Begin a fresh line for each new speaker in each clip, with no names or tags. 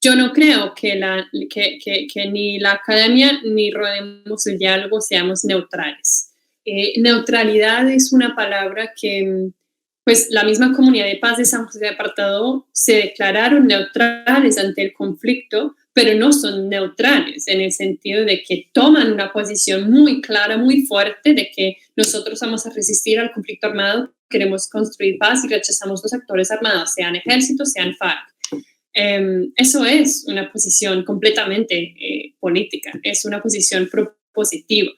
yo no creo que ni la academia ni Rodemos el Diálogo seamos neutrales. Neutralidad es una palabra que, pues, la misma comunidad de paz de San José de Apartado se declararon neutrales ante el conflicto, pero no son neutrales en el sentido de que toman una posición muy clara, muy fuerte de que nosotros vamos a resistir al conflicto armado, queremos construir paz y rechazamos los actores armados, sean ejércitos, sean FARC. Eso es una posición completamente política, es una posición propositiva.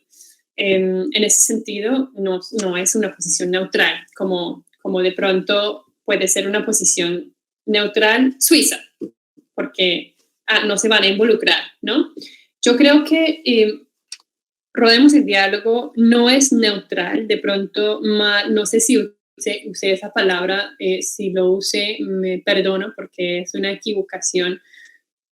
En ese sentido, no es una posición neutral, como de pronto puede ser una posición neutral suiza, porque no se van a involucrar, ¿no? Yo creo que Rodemos el Diálogo no es neutral, de pronto, no sé si usé esa palabra, si lo usé, me perdono porque es una equivocación.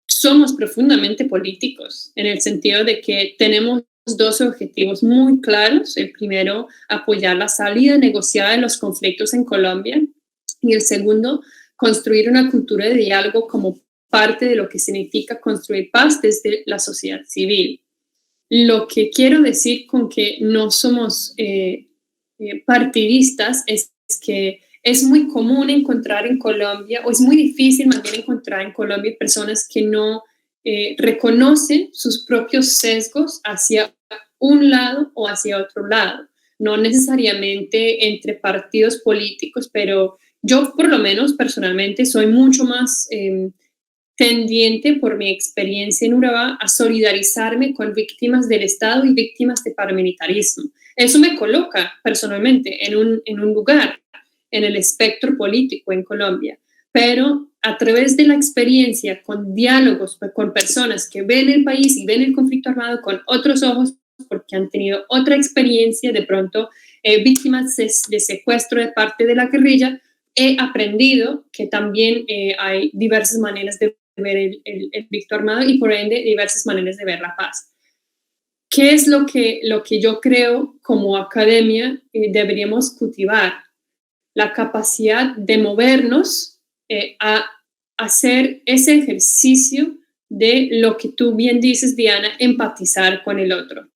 Somos profundamente políticos, en el sentido de que tenemos dos objetivos muy claros. El primero, apoyar la salida negociada de los conflictos en Colombia, y el segundo, construir una cultura de diálogo como parte de lo que significa construir paz desde la sociedad civil. Lo que quiero decir con que no somos partidistas es que es muy común encontrar en Colombia, o es muy difícil más bien encontrar en Colombia personas que no reconocen sus propios sesgos hacia un lado o hacia otro lado. No necesariamente entre partidos políticos, pero yo por lo menos personalmente soy mucho más tendiente por mi experiencia en Urabá a solidarizarme con víctimas del Estado y víctimas de paramilitarismo. Eso me coloca personalmente en un lugar en el espectro político en Colombia, pero a través de la experiencia, con diálogos con personas que ven el país y ven el conflicto armado con otros ojos, porque han tenido otra experiencia, de pronto víctimas de secuestro de parte de la guerrilla, he aprendido que también hay diversas maneras de ver el conflicto armado y por ende diversas maneras de ver la paz. ¿Qué es lo que yo creo como academia deberíamos cultivar? La capacidad de movernos a hacer ese ejercicio de lo que tú bien dices, Diana, empatizar con el otro.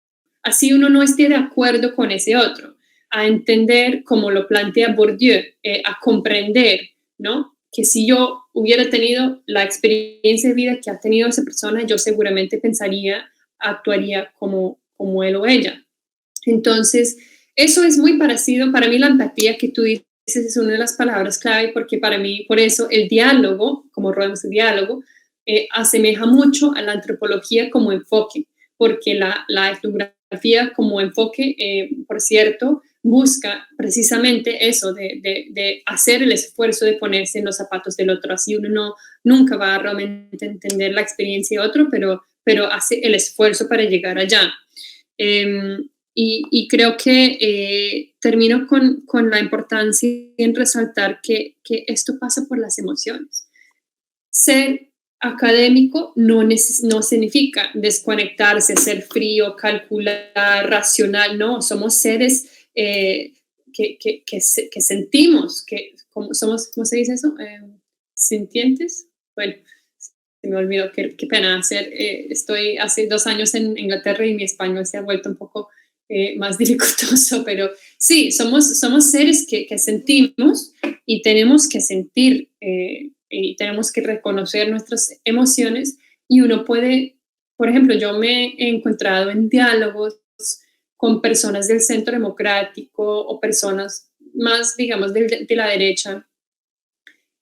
Así uno no esté de acuerdo con ese otro, a entender, como lo plantea Bourdieu, a comprender, ¿no? Que si yo hubiera tenido la experiencia de vida que ha tenido esa persona, yo seguramente pensaría, actuaría como él o ella. Entonces, eso es muy parecido, para mí la empatía que tú dices es una de las palabras clave, porque para mí, por eso el diálogo, como Rodemos el Diálogo, asemeja mucho a la antropología como enfoque, porque la etnografía como enfoque, por cierto, busca precisamente eso, de hacer el esfuerzo de ponerse en los zapatos del otro. Así uno nunca va a realmente entender la experiencia de otro, pero hace el esfuerzo para llegar allá. Y creo que termino con la importancia en resaltar que esto pasa por las emociones. Ser académico no significa desconectarse, ser frío, calcular, racional, no, somos seres que sentimos, somos, ¿cómo se dice eso? Sintientes. Bueno, se me olvidó, qué pena hacer. Estoy hace 2 años en Inglaterra y mi español se ha vuelto un poco más dificultoso, pero sí, somos seres que sentimos y tenemos que sentir y tenemos que reconocer nuestras emociones, y uno puede, por ejemplo, yo me he encontrado en diálogos con personas del centro democrático o personas más, digamos, de la derecha,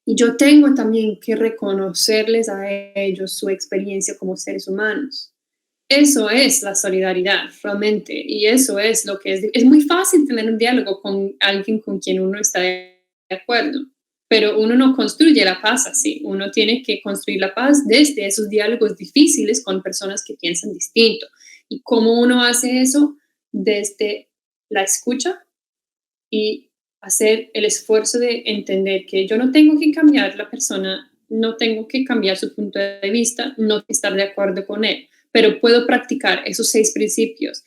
y yo tengo también que reconocerles a ellos su experiencia como seres humanos. Eso es la solidaridad, realmente, y eso es lo que es muy fácil tener un diálogo con alguien con quien uno está de acuerdo, pero uno no construye la paz así, uno tiene que construir la paz desde esos diálogos difíciles con personas que piensan distinto. ¿Y cómo uno hace eso? Desde la escucha y hacer el esfuerzo de entender que yo no tengo que cambiar la persona, no tengo que cambiar su punto de vista, no estar de acuerdo con él, pero puedo practicar esos 6 principios: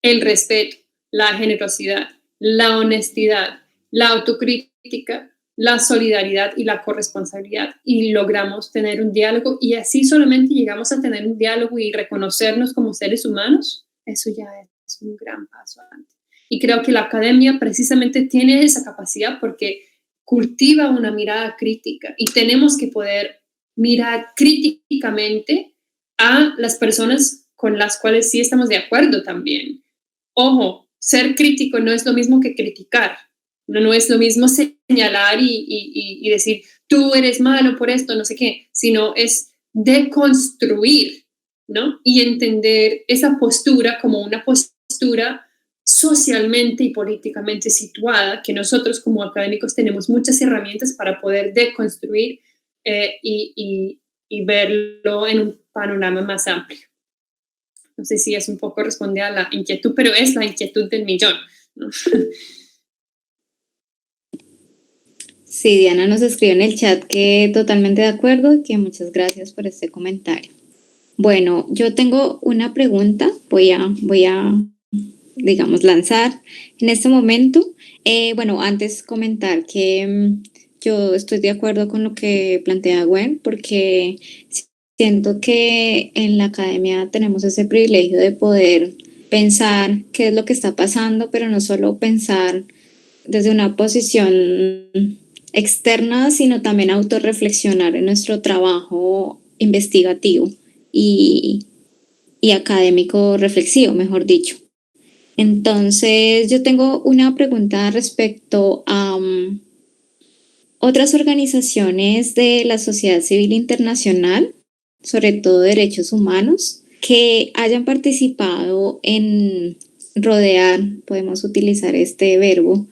el respeto, la generosidad, la honestidad, la autocrítica, la solidaridad y la corresponsabilidad y logramos tener un diálogo y así solamente llegamos a tener un diálogo y reconocernos como seres humanos, eso ya es un gran paso adelante. Y creo que la academia precisamente tiene esa capacidad porque cultiva una mirada crítica y tenemos que poder mirar críticamente a las personas con las cuales sí estamos de acuerdo también. Ojo, ser crítico no es lo mismo que criticar. No es lo mismo señalar y decir, tú eres malo por esto, no sé qué, sino es deconstruir, ¿no? Y entender esa postura como una postura socialmente y políticamente situada, que nosotros como académicos tenemos muchas herramientas para poder deconstruir y verlo en un panorama más amplio. No sé si es un poco responde a la inquietud, pero es la inquietud del millón, ¿no?
Sí, Diana nos escribe en el chat que totalmente de acuerdo y que muchas gracias por este comentario. Bueno, yo tengo una pregunta, voy a digamos, lanzar en este momento. Bueno, antes comentar que yo estoy de acuerdo con lo que plantea Gwen, porque siento que en la academia tenemos ese privilegio de poder pensar qué es lo que está pasando, pero no solo pensar desde una posición externa, sino también autorreflexionar en nuestro trabajo investigativo y, y académico reflexivo, mejor dicho. Entonces, yo tengo una pregunta respecto a otras organizaciones de la sociedad civil internacional, sobre todo derechos humanos, que hayan participado en rodear, podemos utilizar este verbo,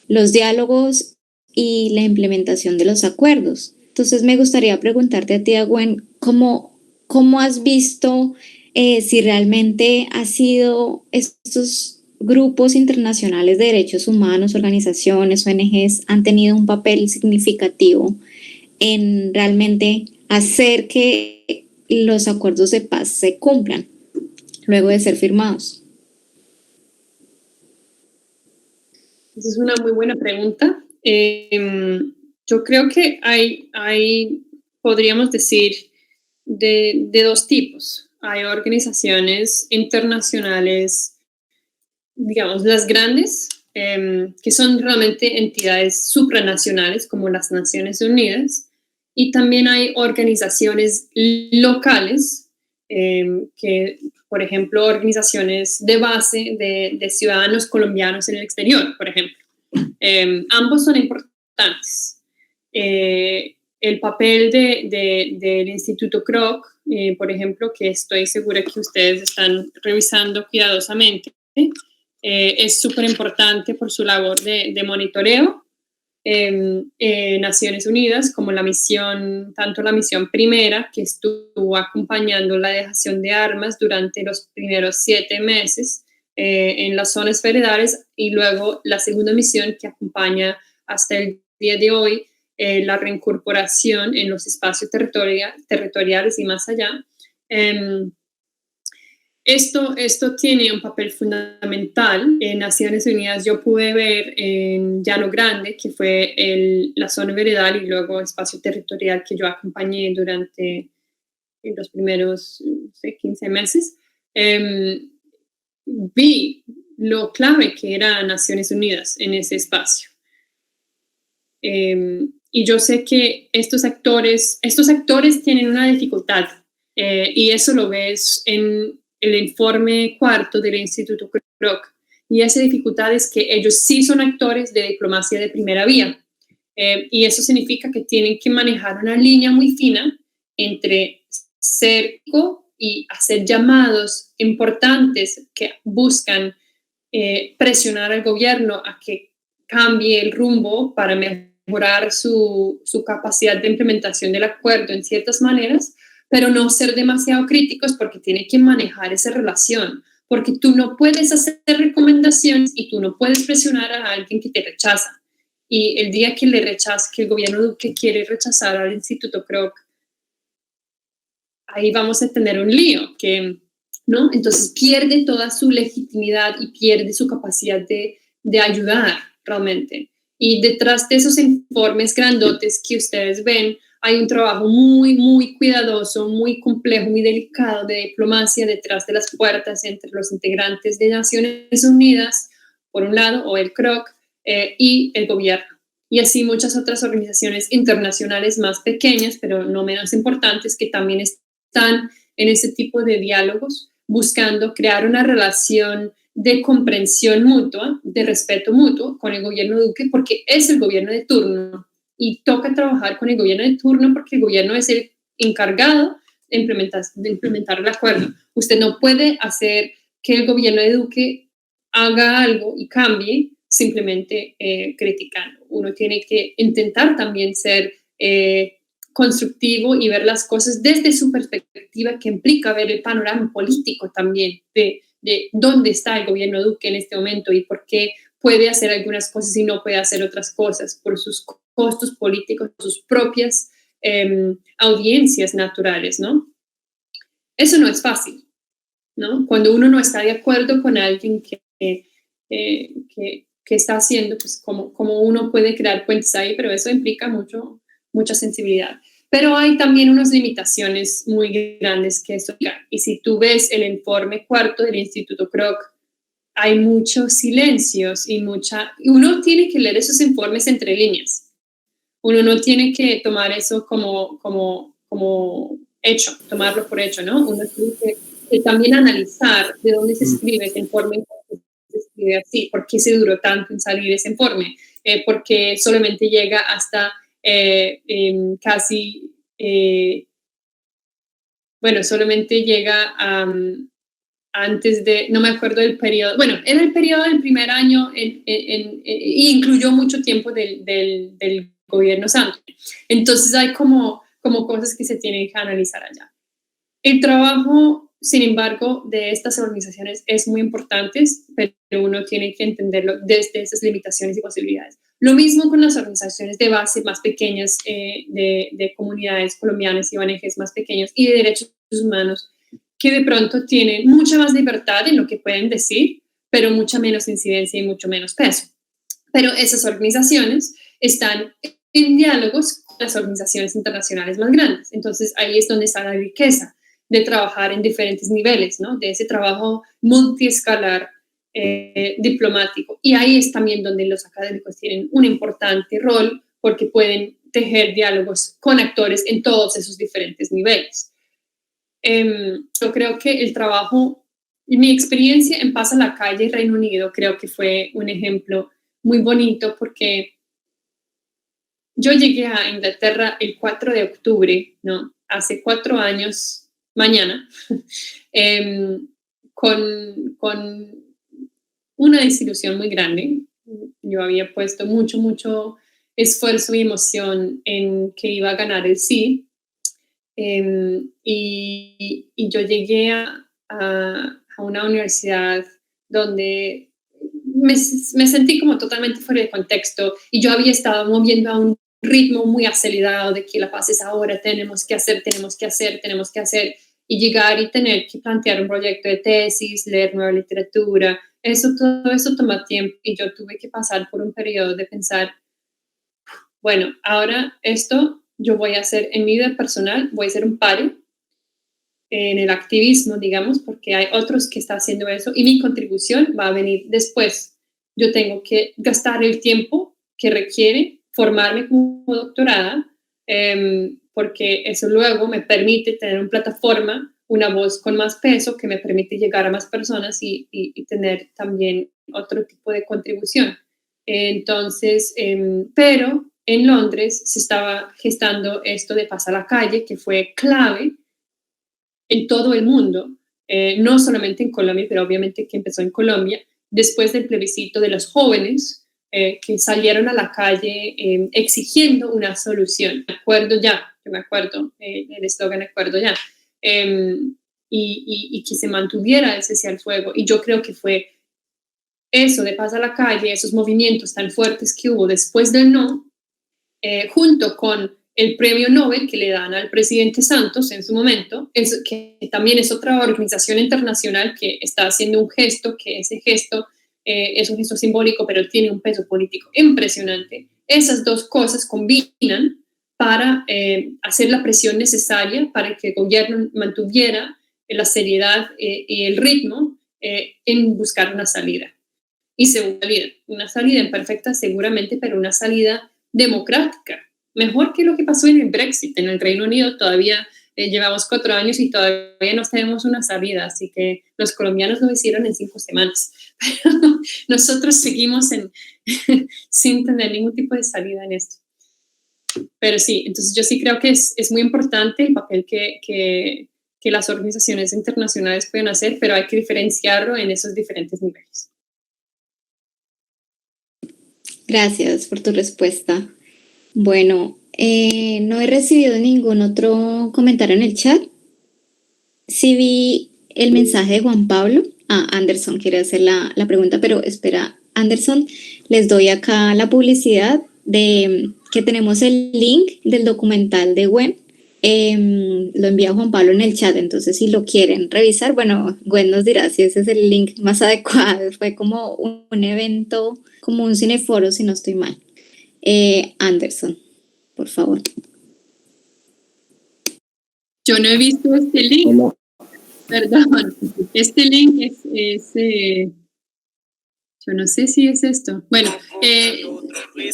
los diálogos y la implementación de los acuerdos. Entonces me gustaría preguntarte a ti, Gwen, ¿cómo has visto si realmente ha sido estos grupos internacionales de derechos humanos, organizaciones, ONGs, han tenido un papel significativo en realmente hacer que los acuerdos de paz se cumplan luego de ser firmados?
Esa es una muy buena pregunta. Yo creo que podríamos decir, de dos tipos. Hay organizaciones internacionales, digamos, las grandes, que son realmente entidades supranacionales como las Naciones Unidas, y también hay organizaciones locales, que, por ejemplo, organizaciones de base de ciudadanos colombianos en el exterior, por ejemplo. Ambos son importantes. El papel del Instituto Kroc, por ejemplo, que estoy segura que ustedes están revisando cuidadosamente, es súper importante por su labor de monitoreo. Naciones Unidas, como tanto la misión primera, que estuvo acompañando la dejación de armas durante los primeros 7 meses en las zonas federales, y luego la segunda misión que acompaña hasta el día de hoy la reincorporación en los espacios territoriales y más allá. Esto tiene un papel fundamental. En Naciones Unidas yo pude ver en Llano Grande, que fue la zona veredal y luego espacio territorial que yo acompañé durante los primeros 15 meses, vi lo clave que era Naciones Unidas en ese espacio. Y yo sé que estos actores tienen una dificultad, y eso lo ves en el informe cuarto del Instituto Kroc. Y esa dificultad es que ellos sí son actores de diplomacia de primera vía. Y eso significa que tienen que manejar una línea muy fina entre cerco y hacer llamados importantes que buscan presionar al gobierno a que cambie el rumbo para mejorar su capacidad de implementación del acuerdo en ciertas maneras, pero no ser demasiado críticos porque tiene que manejar esa relación, porque tú no puedes hacer recomendaciones y tú no puedes presionar a alguien que te rechaza. Y el día que que el gobierno que quiere rechazar al Instituto Kroc, ahí vamos a tener un lío, ¿no? Entonces pierde toda su legitimidad y pierde su capacidad de ayudar realmente. Y detrás de esos informes grandotes que ustedes ven, hay un trabajo muy, muy cuidadoso, muy complejo, muy delicado de diplomacia detrás de las puertas entre los integrantes de Naciones Unidas, por un lado, o el CROC, y el gobierno. Y así muchas otras organizaciones internacionales más pequeñas, pero no menos importantes, que también están en ese tipo de diálogos, buscando crear una relación de comprensión mutua, de respeto mutuo con el gobierno de Duque, porque es el gobierno de turno y toca trabajar con el gobierno de turno porque el gobierno es el encargado de implementar el acuerdo. Usted no puede hacer que el gobierno de Duque haga algo y cambie simplemente criticando. Uno tiene que intentar también ser constructivo y ver las cosas desde su perspectiva, que implica ver el panorama político también de dónde está el gobierno Duque en este momento y por qué puede hacer algunas cosas y no puede hacer otras cosas por sus costos políticos, sus propias audiencias naturales, ¿no? Eso no es fácil, ¿no? Cuando uno no está de acuerdo con alguien que está haciendo, pues como uno puede crear puentes ahí, pero eso implica mucha sensibilidad. Pero hay también unas limitaciones muy grandes que eso. Y si tú ves el informe cuarto del Instituto Kroc, hay muchos silencios y uno tiene que leer esos informes entre líneas. Uno no tiene que tomar eso como hecho, tomarlo por hecho, ¿no? Uno tiene que también analizar de dónde se escribe ese informe, se escribe así, por qué se duró tanto en salir ese informe, porque solamente llega hasta casi, solamente llega antes de, no me acuerdo del periodo, bueno, era el periodo del primer año y incluyó mucho tiempo del gobierno Santos. Entonces hay como cosas que se tienen que analizar allá. El trabajo, sin embargo, de estas organizaciones es muy importante, pero uno tiene que entenderlo desde esas limitaciones y posibilidades. Lo mismo con las organizaciones de base más pequeñas, de comunidades colombianas y ONGs más pequeñas y de derechos humanos, que de pronto tienen mucha más libertad en lo que pueden decir, pero mucha menos incidencia y mucho menos peso. Pero esas organizaciones están en diálogos con las organizaciones internacionales más grandes. Entonces ahí es donde está la riqueza de trabajar en diferentes niveles, ¿no? De ese trabajo multiescalar diplomático. Y ahí es también donde los académicos tienen un importante rol porque pueden tejer diálogos con actores en todos esos diferentes niveles. Yo creo que el trabajo, mi experiencia en Paz a la Calle, Reino Unido, creo que fue un ejemplo muy bonito porque yo llegué a Inglaterra el 4 de octubre, ¿no? Hace 4 años, mañana, con una desilusión muy grande. Yo había puesto mucho esfuerzo y emoción en que iba a ganar el sí. Y yo llegué a una universidad donde me sentí como totalmente fuera de contexto y yo había estado moviendo a un ritmo muy acelerado de que la paz es ahora, tenemos que hacer y llegar y tener que plantear un proyecto de tesis, leer nueva literatura, todo eso toma tiempo y yo tuve que pasar por un periodo de pensar, bueno, ahora esto yo voy a hacer en mi vida personal, voy a ser un paro en el activismo, digamos, porque hay otros que están haciendo eso y mi contribución va a venir después. Yo tengo que gastar el tiempo que requiere formarme como doctorada, porque eso luego me permite tener una plataforma, una voz con más peso que me permite llegar a más personas y tener también otro tipo de contribución. Entonces, pero en Londres se estaba gestando esto de Paz a la Calle, que fue clave en todo el mundo, no solamente en Colombia, pero obviamente que empezó en Colombia, después del plebiscito de los jóvenes que salieron a la calle exigiendo una solución. Acuerdo ya, yo me acuerdo, el eslogan Acuerdo ya, y que se mantuviera el cese al fuego. Y yo creo que fue eso de Paz a la Calle, esos movimientos tan fuertes que hubo después del no, junto con el premio Nobel que le dan al presidente Santos en su momento, que también es otra organización internacional que está haciendo un gesto, que ese gesto es un gesto simbólico, pero tiene un peso político impresionante. Esas dos cosas combinan para hacer la presión necesaria para que el gobierno mantuviera la seriedad y el ritmo en buscar una salida. Y una salida imperfecta seguramente, pero una salida democrática. Mejor que lo que pasó en el Brexit. En el Reino Unido todavía llevamos 4 años y todavía no tenemos una salida, así que los colombianos lo hicieron en 5 semanas. Pero nosotros seguimos sin tener ningún tipo de salida en esto. Pero sí, entonces yo sí creo que es muy importante el papel que las organizaciones internacionales pueden hacer, pero hay que diferenciarlo en esos diferentes niveles.
Gracias por tu respuesta. Bueno, no he recibido ningún otro comentario en el chat. Sí vi el mensaje de Juan Pablo. Anderson quiere hacer la pregunta, pero espera, Anderson, les doy acá la publicidad de que tenemos el link del documental de Gwen. Lo envía Juan Pablo en el chat, entonces si lo quieren revisar, bueno, Gwen nos dirá si ese es el link más adecuado. Fue como un evento, como un cineforo, si no estoy mal. Anderson, por favor.
Yo no he visto este link. Hola. Perdón, este link es yo no sé si es esto. Bueno,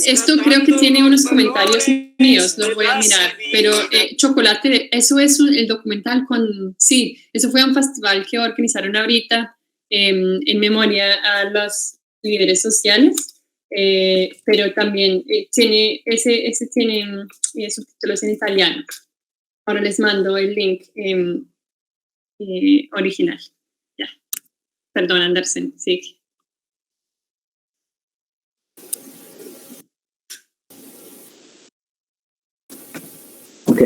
esto creo que tiene unos comentarios míos, los voy a mirar, pero Chocolate, eso es el documental sí, eso fue un festival que organizaron ahorita en memoria a los líderes sociales, pero también tiene subtítulos en italiano. Ahora les mando el link original. Ya. Perdón, Anderson, sí.
Ok.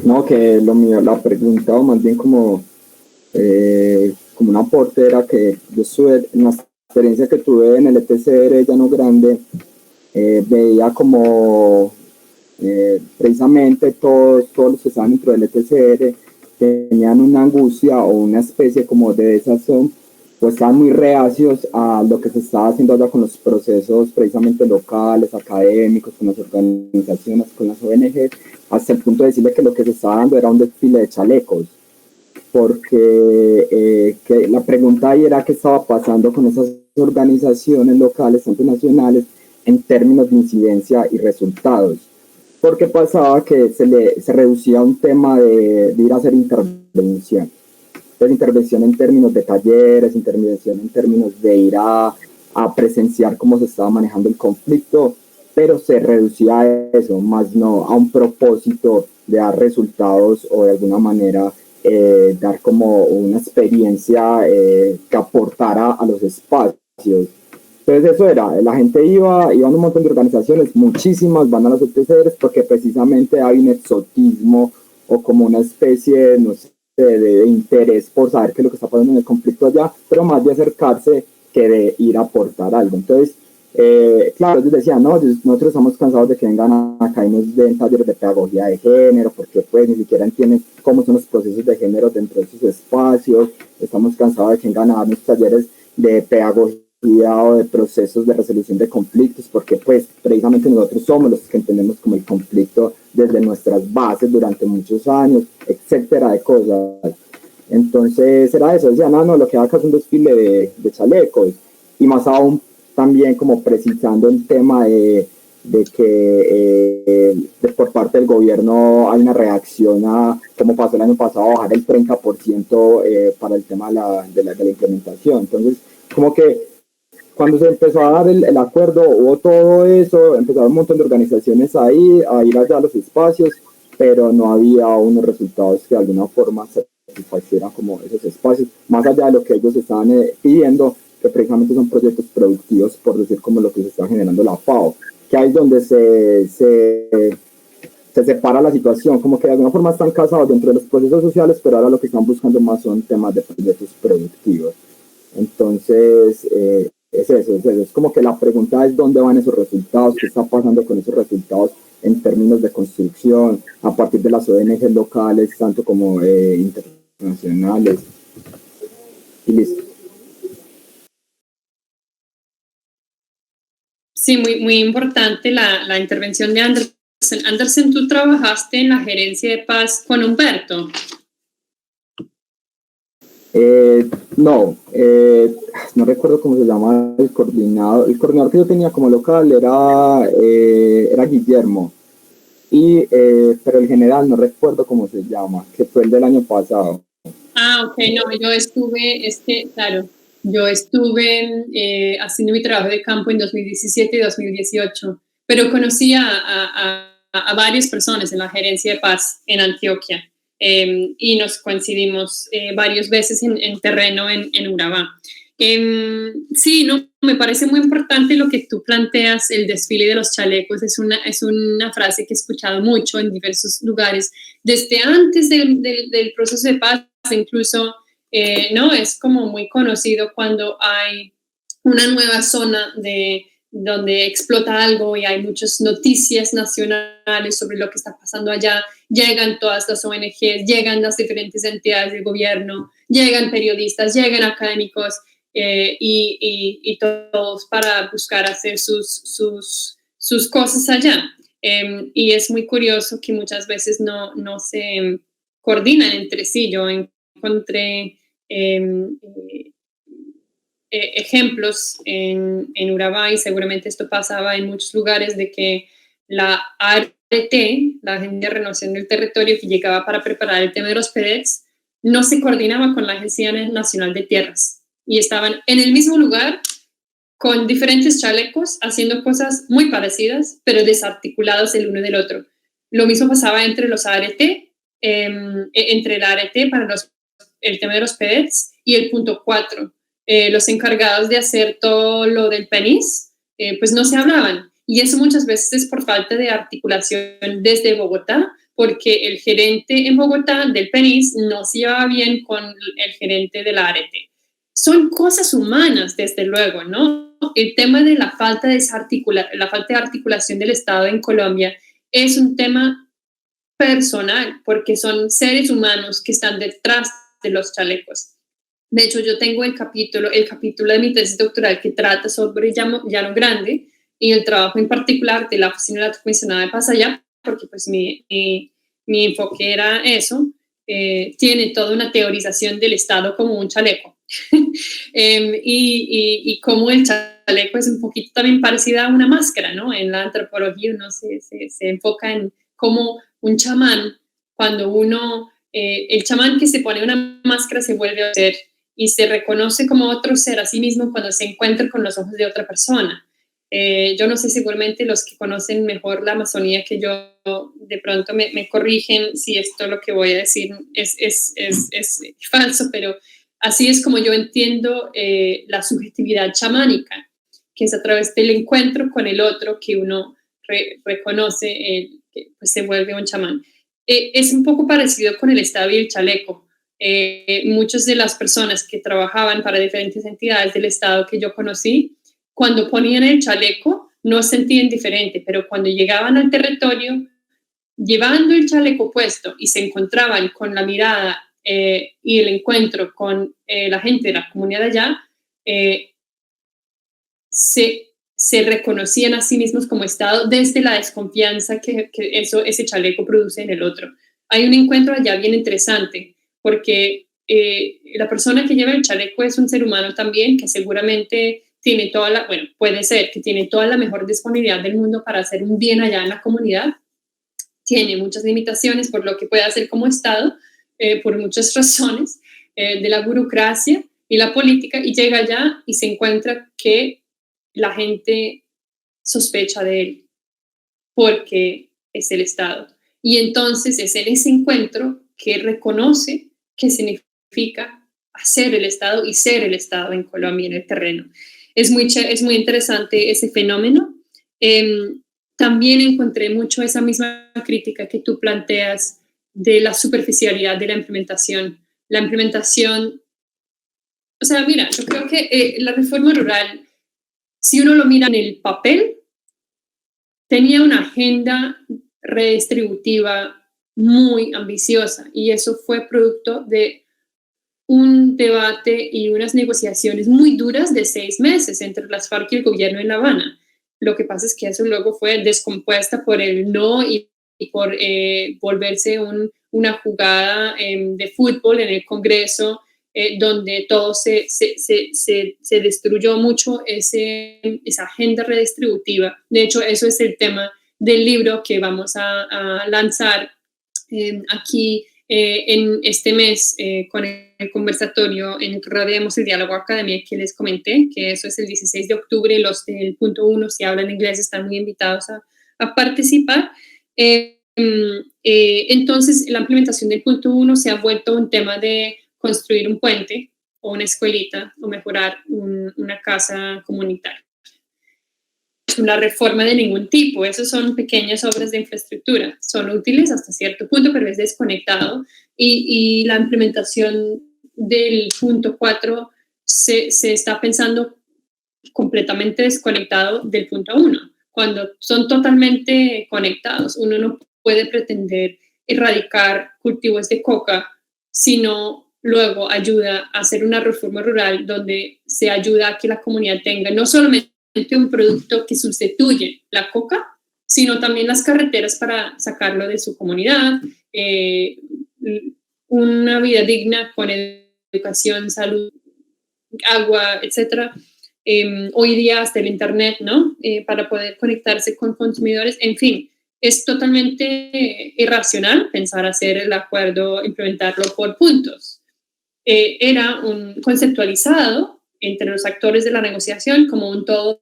No, que lo mío, la pregunta, o más bien como un aporte, era que yo estuve en la experiencia que tuve en el ETCR Llano Grande, veía como precisamente todos los que estaban dentro del ETCR tenían una angustia o una especie como de desazón, pues estaban muy reacios a lo que se estaba haciendo allá con los procesos precisamente locales, académicos, con las organizaciones, con las ONG, hasta el punto de decirle que lo que se estaba dando era un desfile de chalecos, porque que la pregunta ahí era qué estaba pasando con esas organizaciones locales, tanto nacionales, en términos de incidencia y resultados, porque pasaba que se reducía a un tema de ir a hacer intervención. Entonces, intervención en términos de talleres, intervención en términos de ir a presenciar cómo se estaba manejando el conflicto, pero se reducía a eso, más no a un propósito de dar resultados o de alguna manera dar como una experiencia que aportara a los espacios. Entonces eso era, la gente iban un montón de organizaciones, muchísimas van a las OTCRs porque precisamente hay un exotismo o como una especie, no sé, de interés por saber qué es lo que está pasando en el conflicto allá, pero más de acercarse que de ir a aportar algo. Entonces, claro, ellos decían, no, nosotros estamos cansados de que vengan acá y nos den talleres de pedagogía de género, porque pues ni siquiera entienden cómo son los procesos de género dentro de sus espacios, estamos cansados de que vengan a darnos talleres de pedagogía o de procesos de resolución de conflictos, porque pues precisamente nosotros somos los que entendemos como el conflicto desde nuestras bases durante muchos años, etcétera, de cosas. Entonces era eso, decían, no, lo que acá es un desfile de chalecos, y más aún también como precisando el tema de que por parte del gobierno hay una reacción a, como pasó el año pasado, a bajar el 30% para el tema de la implementación. Entonces, como que cuando se empezó a dar el acuerdo, hubo todo eso, empezaron un montón de organizaciones ahí, a ir allá a los espacios, pero no había unos resultados que de alguna forma satisfacieran como esos espacios, más allá de lo que ellos estaban pidiendo, que precisamente son proyectos productivos, por decir como lo que se está generando la FAO, que ahí es donde se separa la situación, como que de alguna forma están casados dentro de los procesos sociales, pero ahora lo que están buscando más son temas de proyectos productivos. Entonces, es eso, es como que la pregunta es dónde van esos resultados, qué está pasando con esos resultados en términos de construcción, a partir de las ONG locales, tanto como internacionales, y listo.
Sí, muy, muy importante la intervención de Anderson. Anderson, tú trabajaste en la gerencia de paz con Humberto.
No, no recuerdo cómo se llama el coordinador. El coordinador que yo tenía como local era Guillermo, pero el general no recuerdo cómo se llama, que fue el del año pasado.
Ah, ok, no, yo estuve haciendo mi trabajo de campo en 2017 y 2018, pero conocí a varias personas en la gerencia de paz en Antioquia. Y nos coincidimos varias veces en terreno en Urabá. Sí, no, me parece muy importante lo que tú planteas, el desfile de los chalecos, es una frase que he escuchado mucho en diversos lugares, desde antes del proceso de paz, incluso, ¿no? Es como muy conocido cuando hay una nueva zona donde explota algo y hay muchas noticias nacionales sobre lo que está pasando allá, llegan todas las ONGs, llegan las diferentes entidades del gobierno, llegan periodistas, llegan académicos y todos para buscar hacer sus cosas allá. Y es muy curioso que muchas veces no se coordinan entre sí. Yo encontré ejemplos en Urabá, y seguramente esto pasaba en muchos lugares, de que la ART, la Agencia de Renovación del Territorio, que llegaba para preparar el tema de los PEDETs, no se coordinaba con la Agencia Nacional de Tierras y estaban en el mismo lugar con diferentes chalecos haciendo cosas muy parecidas, pero desarticulados el uno del otro. Lo mismo pasaba entre los ART, entre el ART para el tema de los PEDETs y el punto 4. Los encargados de hacer todo lo del PENIS, pues no se hablaban. Y eso muchas veces es por falta de articulación desde Bogotá, porque el gerente en Bogotá del PENIS no se llevaba bien con el gerente de la ART. Son cosas humanas, desde luego, ¿no? El tema de la falta de articulación del Estado en Colombia es un tema personal, porque son seres humanos que están detrás de los chalecos. De hecho, yo tengo el capítulo de mi tesis doctoral que trata sobre Llano Grande y el trabajo en particular de la Oficina de la Comisionada de Paz allá, porque pues mi enfoque era eso. Tiene toda una teorización del Estado como un chaleco. Y como el chaleco es un poquito también parecida a una máscara, ¿no? En la antropología uno se enfoca en cómo un chamán, cuando el chamán que se pone una máscara se vuelve a ser y se reconoce como otro ser a sí mismo cuando se encuentra con los ojos de otra persona. Yo no sé, seguramente los que conocen mejor la Amazonía que yo, de pronto me corrigen si esto lo que voy a decir es falso, pero así es como yo entiendo la subjetividad chamánica, que es a través del encuentro con el otro que uno reconoce, que pues se vuelve un chamán. Es un poco parecido con el Estado y el chaleco. Muchas de las personas que trabajaban para diferentes entidades del Estado que yo conocí, cuando ponían el chaleco no sentían diferente, pero cuando llegaban al territorio, llevando el chaleco puesto y se encontraban con la mirada y el encuentro con la gente de la comunidad allá, se reconocían a sí mismos como Estado desde la desconfianza que ese chaleco produce en el otro. Hay un encuentro allá bien interesante, porque la persona que lleva el chaleco es un ser humano también, que seguramente tiene puede ser que tiene toda la mejor disponibilidad del mundo para hacer un bien allá en la comunidad. Tiene muchas limitaciones por lo que puede hacer como Estado, por muchas razones, de la burocracia y la política, y llega allá y se encuentra que la gente sospecha de él porque es el Estado. Y entonces es en ese encuentro que reconoce qué significa hacer el Estado y ser el Estado en Colombia, en el terreno. Es muy interesante ese fenómeno. También encontré mucho esa misma crítica que tú planteas de la superficialidad de la implementación. La implementación, o sea, mira, yo creo que la reforma rural, si uno lo mira en el papel, tenía una agenda redistributiva muy ambiciosa, y eso fue producto de un debate y unas negociaciones muy duras de 6 meses entre las FARC y el gobierno en La Habana. Lo que pasa es que eso luego fue descompuesta por el no y por volverse una jugada de fútbol en el Congreso, donde todo se destruyó mucho esa agenda redistributiva. De hecho, eso es el tema del libro que vamos a lanzar aquí en este mes con el conversatorio en el que rodeamos el diálogo academia que les comenté, que eso es el 16 de octubre. Los del punto 1, si hablan inglés, están muy invitados a participar. Entonces, la implementación del punto 1 se ha vuelto un tema de construir un puente o una escuelita o mejorar una casa comunitaria. Una reforma de ningún tipo, esas son pequeñas obras de infraestructura, son útiles hasta cierto punto, pero es desconectado y la implementación del punto 4 se está pensando completamente desconectado del punto 1. Cuando son totalmente conectados, uno no puede pretender erradicar cultivos de coca, sino luego ayuda a hacer una reforma rural donde se ayuda a que la comunidad tenga no solamente un producto que sustituye la coca, sino también las carreteras para sacarlo de su comunidad, una vida digna con educación, salud, agua, etcétera. Hoy día hasta el internet, ¿no? Para poder conectarse con consumidores, en fin, es totalmente irracional pensar hacer el acuerdo, implementarlo por puntos. Era conceptualizado entre los actores de la negociación como un todo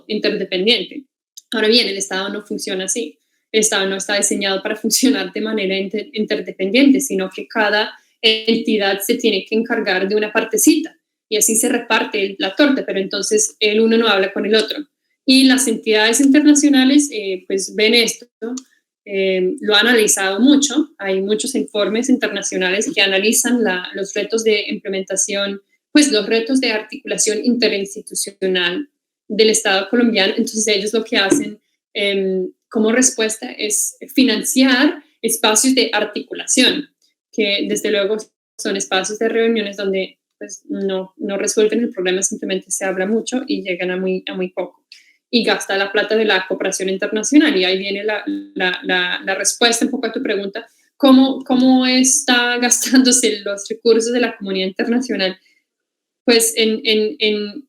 interdependiente. Ahora bien, el Estado no funciona así. El Estado no está diseñado para funcionar de manera interdependiente, sino que cada entidad se tiene que encargar de una partecita y así se reparte la torta, pero entonces el uno no habla con el otro. Y las entidades internacionales pues ven esto, lo han analizado mucho. Hay muchos informes internacionales que analizan los retos de implementación, pues los retos de articulación interinstitucional del Estado colombiano. Entonces ellos lo que hacen como respuesta es financiar espacios de articulación, que desde luego son espacios de reuniones donde pues, no resuelven el problema, simplemente se habla mucho y llegan a muy poco. Y gasta la plata de la cooperación internacional. Y ahí viene la respuesta un poco a tu pregunta. ¿Cómo está gastándose los recursos de la comunidad internacional? Pues en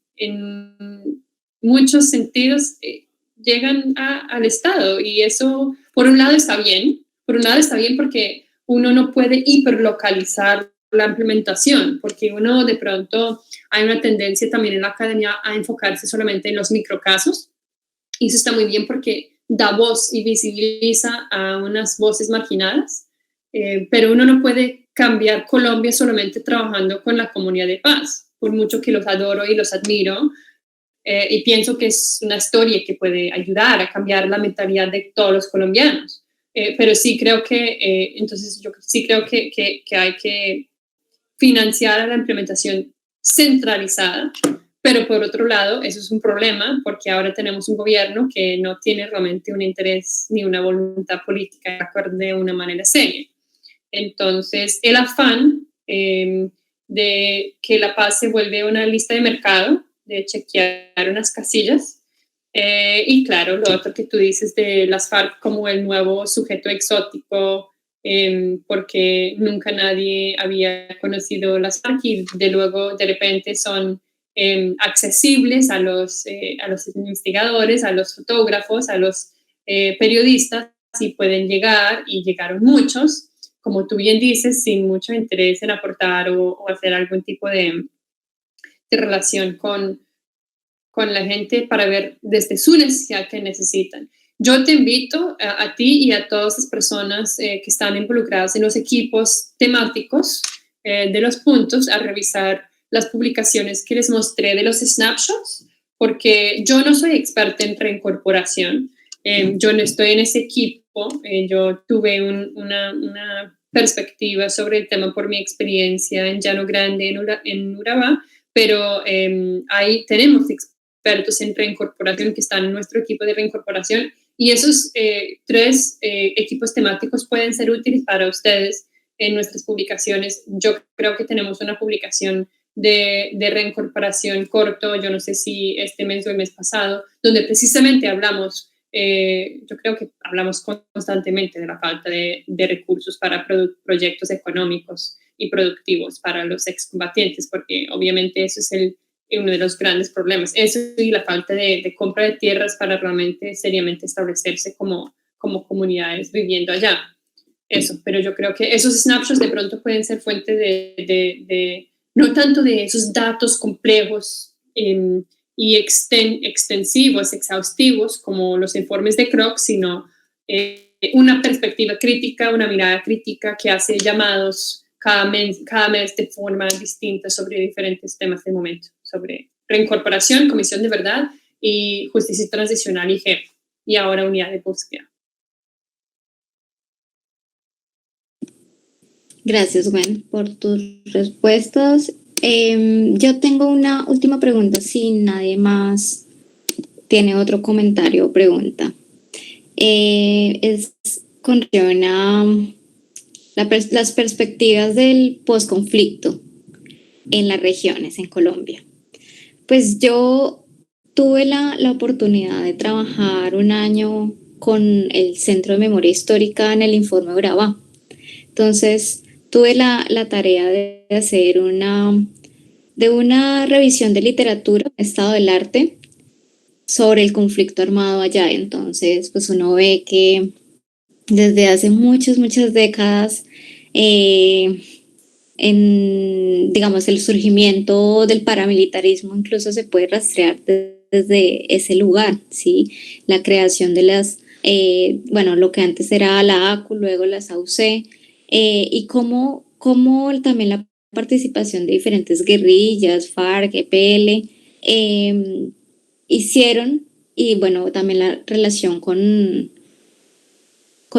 muchos sentidos llegan al Estado, y eso por un lado está bien porque uno no puede hiperlocalizar la implementación, porque uno de pronto hay una tendencia también en la academia a enfocarse solamente en los microcasos, y eso está muy bien porque da voz y visibiliza a unas voces marginadas, pero uno no puede cambiar Colombia solamente trabajando con la comunidad de paz, por mucho que los adoro y los admiro, y pienso que es una historia que puede ayudar a cambiar la mentalidad de todos los colombianos. Pero sí creo que, entonces yo sí creo que hay que financiar la implementación centralizada, pero por otro lado, eso es un problema porque ahora tenemos un gobierno que no tiene realmente un interés ni una voluntad política de acuerdo de una manera seria. Entonces, el afán de que la paz se vuelve una lista de mercado, de chequear unas casillas, y claro, lo otro que tú dices de las FARC como el nuevo sujeto exótico, porque nunca nadie había conocido las FARC y de repente son accesibles a los investigadores, a los fotógrafos, a los periodistas, y pueden llegar, y llegaron muchos, como tú bien dices, sin mucho interés en aportar o hacer algún tipo de relación con la gente para ver desde su necesidad que necesitan. Yo te invito a ti y a todas las personas que están involucradas en los equipos temáticos de los puntos a revisar las publicaciones que les mostré de los snapshots, porque yo no soy experta en reincorporación, yo no estoy en ese equipo, yo tuve una perspectiva sobre el tema por mi experiencia en Llano Grande, en Urabá, pero ahí tenemos expertos en reincorporación que están en nuestro equipo de reincorporación, y esos 3 equipos temáticos pueden ser útiles para ustedes en nuestras publicaciones. Yo creo que tenemos una publicación de reincorporación corto, yo no sé si este mes o el mes pasado, donde precisamente hablamos, yo creo que hablamos constantemente de la falta de recursos para proyectos económicos y productivos para los excombatientes, porque obviamente eso es uno de los grandes problemas. Eso y la falta de compra de tierras para realmente seriamente establecerse como comunidades viviendo allá. Eso, pero yo creo que esos snapshots de pronto pueden ser fuente de no tanto de esos datos complejos y extensivos, exhaustivos, como los informes de Kroc, sino una perspectiva crítica, una mirada crítica que hace llamados cada mes de forma distinta sobre diferentes temas del momento, sobre reincorporación, comisión de verdad y justicia transicional y GEP, y ahora unidad de búsqueda.
Gracias, Gwen, por tus respuestas. Yo tengo una última pregunta, si nadie más tiene otro comentario o pregunta. Es con relación a las perspectivas del posconflicto en las regiones, en Colombia. Pues yo tuve la oportunidad de trabajar un año con el Centro de Memoria Histórica en el Informe Urabá. Entonces, tuve la tarea de hacer una revisión de literatura, estado del arte, sobre el conflicto armado allá. Entonces, pues uno ve que desde hace muchas décadas, digamos, el surgimiento del paramilitarismo incluso se puede rastrear desde ese lugar, ¿sí? La creación de lo que antes era la ACU, luego las AUC, y cómo también la participación de diferentes guerrillas, FARC, EPL, hicieron, y bueno, también la relación con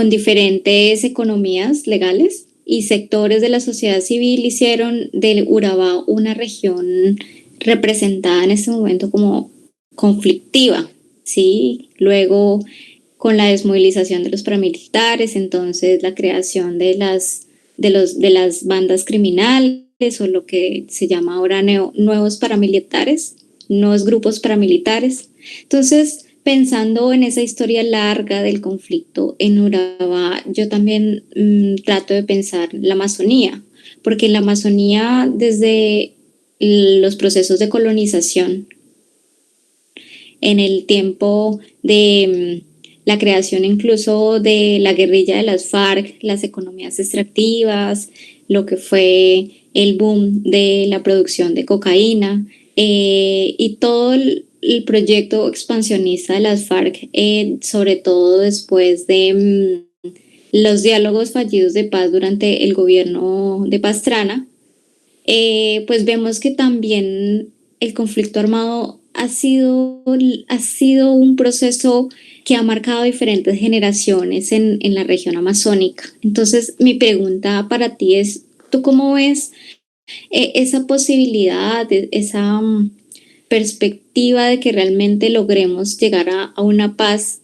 diferentes economías legales y sectores de la sociedad civil hicieron del Urabá una región representada en ese momento como conflictiva, ¿sí? Luego, con la desmovilización de los paramilitares, entonces la creación de las bandas criminales o lo que se llama ahora nuevos paramilitares, nuevos grupos paramilitares. Entonces, pensando en esa historia larga del conflicto en Urabá, yo también trato de pensar la Amazonía, porque en la Amazonía, desde los procesos de colonización, en el tiempo de la creación incluso de la guerrilla de las FARC, las economías extractivas, lo que fue el boom de la producción de cocaína y todo el proyecto expansionista de las FARC, sobre todo después de los diálogos fallidos de paz durante el gobierno de Pastrana, pues vemos que también el conflicto armado ha sido un proceso que ha marcado diferentes generaciones en la región amazónica. Entonces, mi pregunta para ti es, ¿tú cómo ves esa posibilidad, esa perspectiva de que realmente logremos llegar a una paz,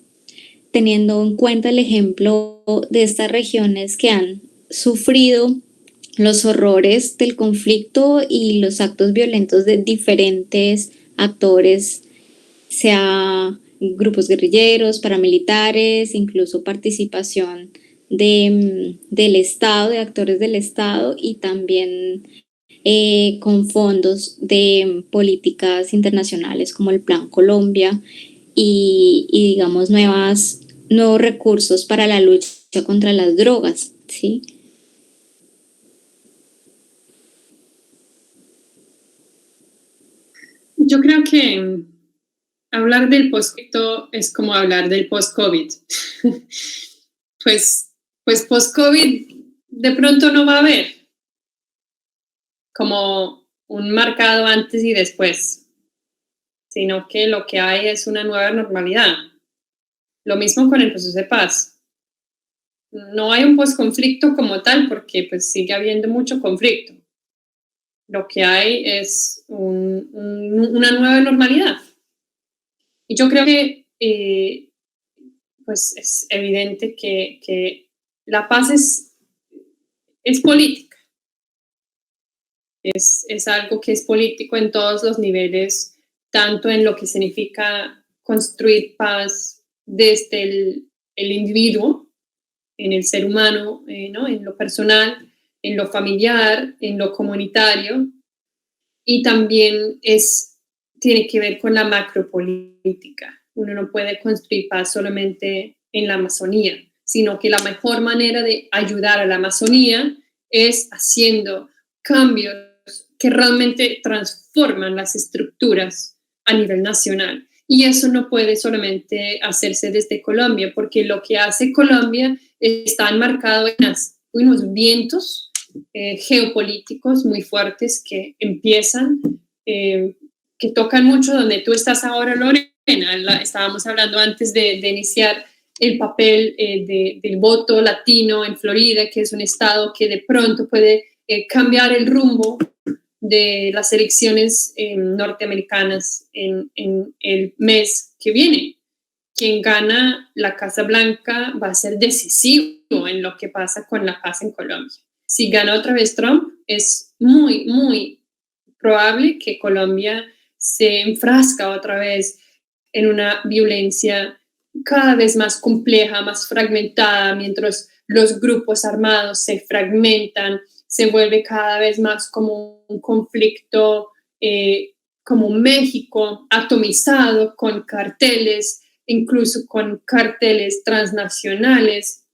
teniendo en cuenta el ejemplo de estas regiones que han sufrido los horrores del conflicto y los actos violentos de diferentes actores, sea grupos guerrilleros, paramilitares, incluso participación del Estado, de actores del Estado y también con fondos de políticas internacionales como el Plan Colombia y digamos nuevos recursos para la lucha contra las drogas, ¿sí?
Yo creo que hablar del post-conflicto es como hablar del post-COVID. pues post-COVID de pronto no va a haber como un marcado antes y después, sino que lo que hay es una nueva normalidad. Lo mismo con el proceso de paz. No hay un post-conflicto como tal porque pues sigue habiendo mucho conflicto. Lo que hay es una nueva normalidad. Y yo creo que pues es evidente que la paz es política. Es algo que es político en todos los niveles, tanto en lo que significa construir paz desde el individuo, en el ser humano, ¿no? En lo personal, en lo familiar, en lo comunitario, y también tiene que ver con la macropolítica. Uno no puede construir paz solamente en la Amazonía, sino que la mejor manera de ayudar a la Amazonía es haciendo cambios que realmente transforman las estructuras a nivel nacional. Y eso no puede solamente hacerse desde Colombia, porque lo que hace Colombia está enmarcado en unos vientos geopolíticos muy fuertes que empiezan, que tocan mucho donde tú estás ahora, Lorena. Estábamos hablando antes de iniciar el papel del voto latino en Florida, que es un estado que de pronto puede cambiar el rumbo de las elecciones norteamericanas en el mes que viene. Quien gana la Casa Blanca va a ser decisivo en lo que pasa con la paz en Colombia. Si gana otra vez Trump, es muy, muy probable que Colombia se enfrasca otra vez en una violencia cada vez más compleja, más fragmentada, mientras los grupos armados se fragmentan, se vuelve cada vez más como un conflicto como México, atomizado, con carteles, incluso con carteles transnacionales,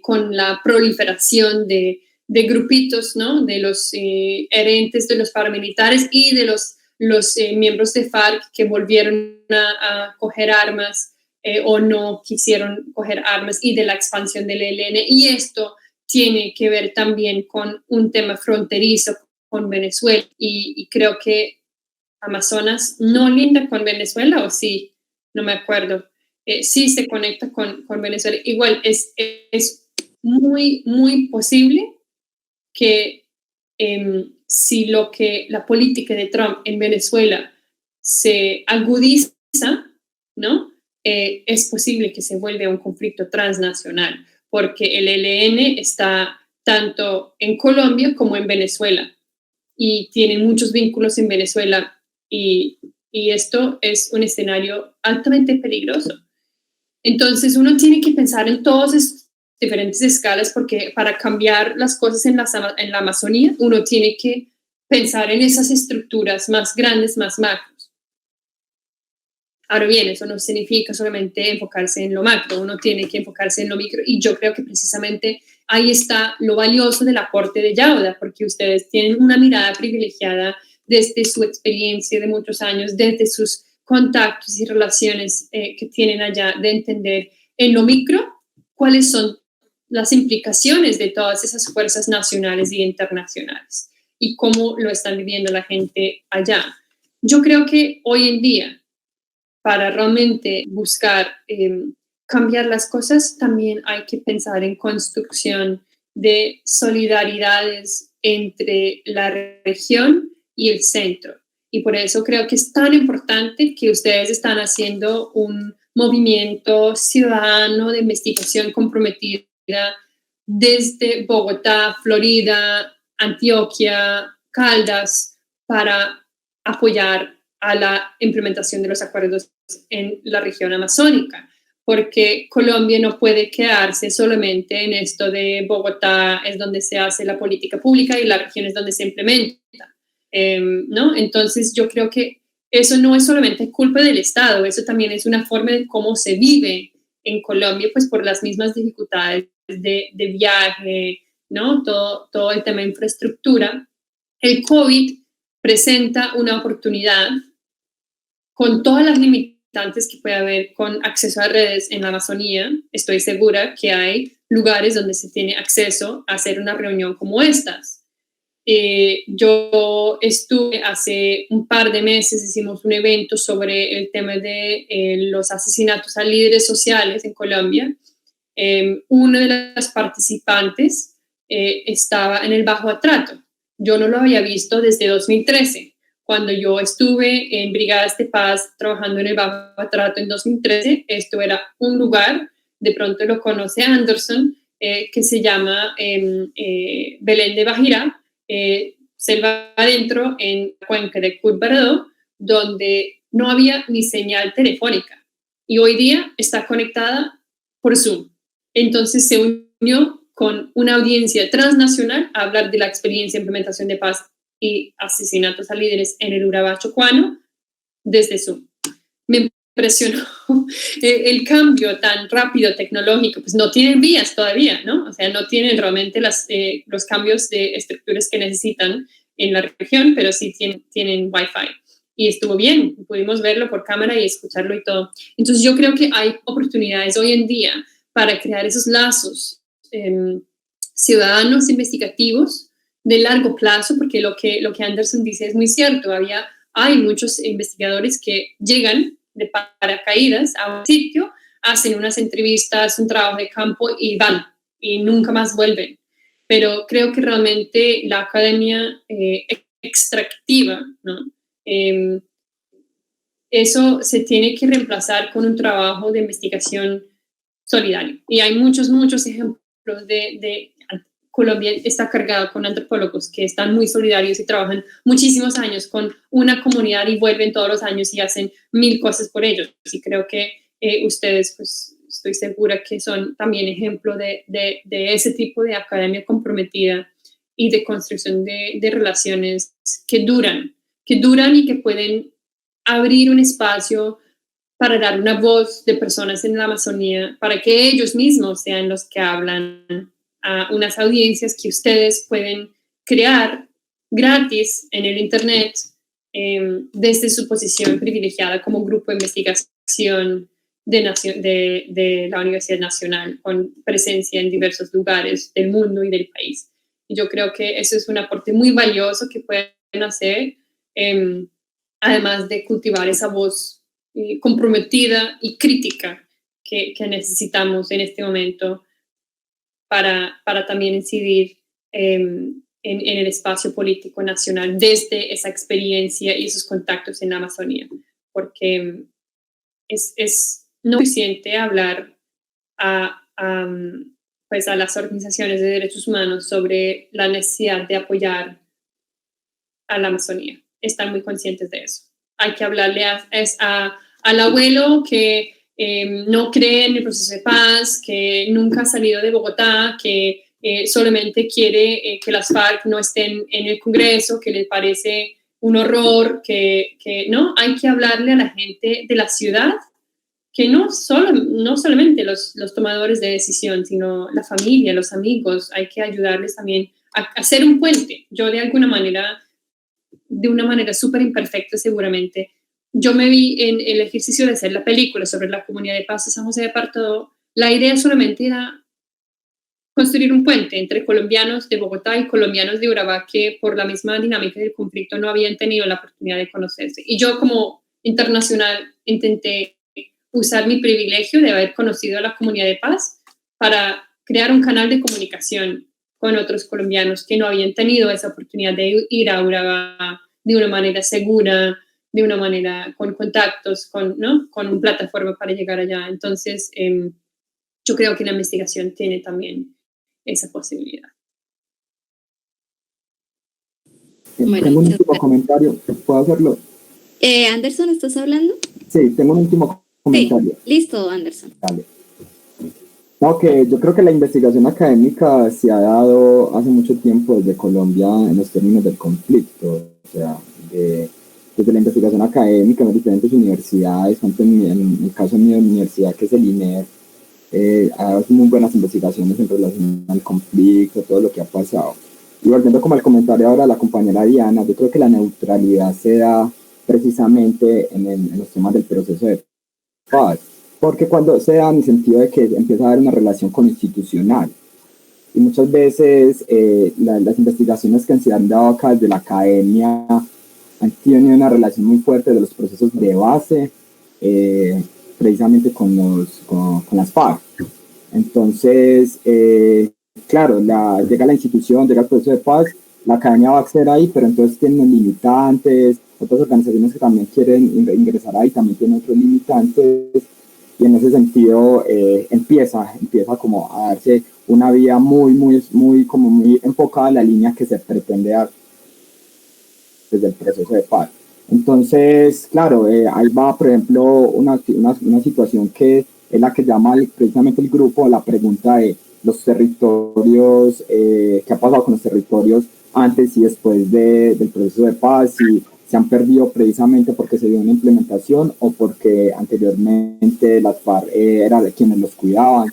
con la proliferación de grupitos, ¿no? De los herentes de los paramilitares y de los miembros de FARC que volvieron a coger armas o no quisieron coger armas, y de la expansión del ELN. Y esto tiene que ver también con un tema fronterizo con Venezuela, y creo que Amazonas no linda con Venezuela, o sí, no me acuerdo. Sí se conecta con Venezuela. Igual es muy, muy posible que si la política de Trump en Venezuela se agudiza, ¿no? Es posible que se vuelva un conflicto transnacional, porque el ELN está tanto en Colombia como en Venezuela y tiene muchos vínculos en Venezuela, y esto es un escenario altamente peligroso. Entonces uno tiene que pensar en todas esas diferentes escalas, porque para cambiar las cosas en la Amazonía uno tiene que pensar en esas estructuras más grandes, más macros. Ahora bien, eso no significa solamente enfocarse en lo macro, uno tiene que enfocarse en lo micro, y yo creo que precisamente ahí está lo valioso del aporte de Yauda, porque ustedes tienen una mirada privilegiada desde su experiencia de muchos años, desde sus contactos y relaciones que tienen allá, de entender en lo micro cuáles son las implicaciones de todas esas fuerzas nacionales y internacionales y cómo lo están viviendo la gente allá. Yo creo que hoy en día, para realmente buscar cambiar las cosas, también hay que pensar en construcción de solidaridades entre la región y el centro. Y por eso creo que es tan importante que ustedes están haciendo un movimiento ciudadano de investigación comprometida desde Bogotá, Florida, Antioquia, Caldas, para apoyar a la implementación de los acuerdos en la región amazónica, porque Colombia no puede quedarse solamente en esto de Bogotá es donde se hace la política pública y la región es donde se implementa, ¿no? Entonces yo creo que eso no es solamente culpa del Estado, eso también es una forma de cómo se vive en Colombia, pues por las mismas dificultades de viaje, ¿no? Todo el tema de infraestructura. El COVID presenta una oportunidad, con todas las limitantes que puede haber con acceso a redes en la Amazonía. Estoy segura que hay lugares donde se tiene acceso a hacer una reunión como estas. Yo estuve hace un par de meses, hicimos un evento sobre el tema de los asesinatos a líderes sociales en Colombia. Uno de las participantes estaba en el Bajo Atrato. Yo no lo había visto desde 2013. Cuando yo estuve en Brigadas de Paz trabajando en el Bajo Atrato en 2013, esto era un lugar, de pronto lo conoce Anderson, que se llama Belén de Bajirá. selva adentro en la cuenca de Curvarado, donde no había ni señal telefónica. Y hoy día está conectada por Zoom. Entonces se unió con una audiencia transnacional a hablar de la experiencia de implementación de paz y asesinatos a líderes en el Urabá chocuano desde Zoom. Me impresionó el cambio tan rápido tecnológico. Pues no tienen vías todavía, ¿no? O sea, no tienen realmente los cambios de estructuras que necesitan en la región, pero sí tienen Wi-Fi. Y estuvo bien, pudimos verlo por cámara y escucharlo y todo. Entonces yo creo que hay oportunidades hoy en día para crear esos lazos ciudadanos investigativos de largo plazo, porque lo que Anderson dice es muy cierto. Hay muchos investigadores que llegan de paracaídas a un sitio, hacen unas entrevistas, un trabajo de campo y van, y nunca más vuelven. Pero creo que realmente la academia extractiva, ¿no? Eso se tiene que reemplazar con un trabajo de investigación solidario. Y hay muchos ejemplos de Colombia está cargada con antropólogos que están muy solidarios y trabajan muchísimos años con una comunidad y vuelven todos los años y hacen 1000 cosas por ellos. Y creo que ustedes, pues estoy segura que son también ejemplo de ese tipo de academia comprometida y de construcción de relaciones que duran y que pueden abrir un espacio para dar una voz de personas en la Amazonía, para que ellos mismos sean los que hablan a unas audiencias que ustedes pueden crear gratis en el Internet desde su posición privilegiada como grupo de investigación de la Universidad Nacional, con presencia en diversos lugares del mundo y del país. Y yo creo que eso es un aporte muy valioso que pueden hacer, además de cultivar esa voz comprometida y crítica que necesitamos en este momento para también incidir en el espacio político nacional desde esa experiencia y esos contactos en la Amazonía, porque es no suficiente hablar pues a las organizaciones de derechos humanos sobre la necesidad de apoyar a la Amazonía. Están muy conscientes de eso. Hay que hablarle al abuelo que no cree en el proceso de paz, que nunca ha salido de Bogotá, que solamente quiere que las FARC no estén en el Congreso, que le parece un horror, que no, hay que hablarle a la gente de la ciudad, que no solamente los tomadores de decisión, sino la familia, los amigos, hay que ayudarles también a hacer un puente. Yo de una manera súper imperfecta seguramente, yo me vi en el ejercicio de hacer la película sobre la comunidad de paz de San José de Parto. La idea solamente era construir un puente entre colombianos de Bogotá y colombianos de Urabá que por la misma dinámica del conflicto no habían tenido la oportunidad de conocerse. Y yo como internacional intenté usar mi privilegio de haber conocido a la comunidad de paz para crear un canal de comunicación con otros colombianos que no habían tenido esa oportunidad de ir a Urabá de una manera segura, de una manera con contactos, con una plataforma para llegar allá. Entonces, yo creo que la investigación tiene también esa posibilidad.
Bueno, tengo un último comentario, ¿puedo hacerlo?
Anderson, ¿estás hablando?
Sí, tengo un último comentario.
Sí, listo, Anderson.
Dale. No, que yo creo que la investigación académica se ha dado hace mucho tiempo desde Colombia en los términos del conflicto, o sea, desde la investigación académica en las diferentes universidades, tanto en el caso de mi universidad, que es el INER, ha hecho muy buenas investigaciones en relación al conflicto, todo lo que ha pasado. Y volviendo como al comentario ahora de la compañera Diana, yo creo que la neutralidad se da precisamente en los temas del proceso de paz, porque cuando se da en el sentido de que empieza a haber una relación constitucional, y muchas veces las investigaciones que se han dado acá desde la academia han tenido una relación muy fuerte de los procesos de base, precisamente con las FARC. Entonces, claro, llega la institución, llega el proceso de paz, la academia va a acceder ahí, pero entonces tienen limitantes, otras organizaciones que también quieren ingresar ahí también tienen otros limitantes, y en ese sentido empieza como a darse una vía muy enfocada a la línea que se pretende dar. desde el proceso de paz. Entonces, claro, ahí va, por ejemplo, una situación que es la que llama precisamente el grupo la pregunta de los territorios, qué ha pasado con los territorios antes y después del proceso de paz, si se han perdido precisamente porque se dio una implementación o porque anteriormente las FARC eran de quienes los cuidaban.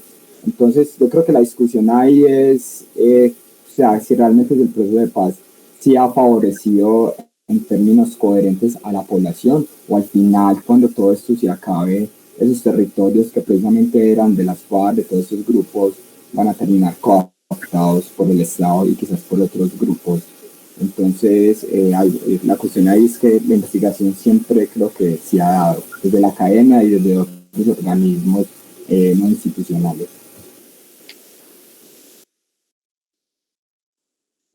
Entonces, yo creo que la discusión ahí es, o sea, si realmente el proceso de paz sí ha favorecido en términos coherentes a la población, o al final, cuando todo esto se acabe, esos territorios que precisamente eran de las FARC, de todos esos grupos, van a terminar cooptados por el Estado y quizás por otros grupos. Entonces, la cuestión ahí es que la investigación siempre creo que se ha dado desde la academia y desde otros organismos no institucionales.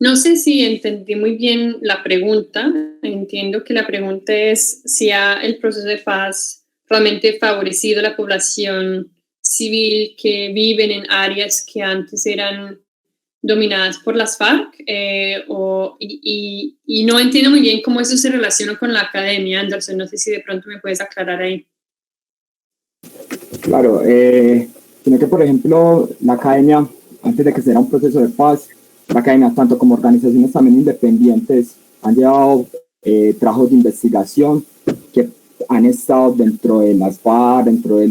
No sé si entendí muy bien la pregunta. Entiendo que la pregunta es si el proceso de paz realmente favorecido a la población civil que viven en áreas que antes eran dominadas por las FARC, y no entiendo muy bien cómo eso se relaciona con la academia, Anderson. No sé si de pronto me puedes aclarar ahí.
Claro, sino que, por ejemplo, la academia, antes de que sea un proceso de paz, la academia, tanto como organizaciones también independientes, han llevado trabajos de investigación que han estado dentro de las FARC, dentro de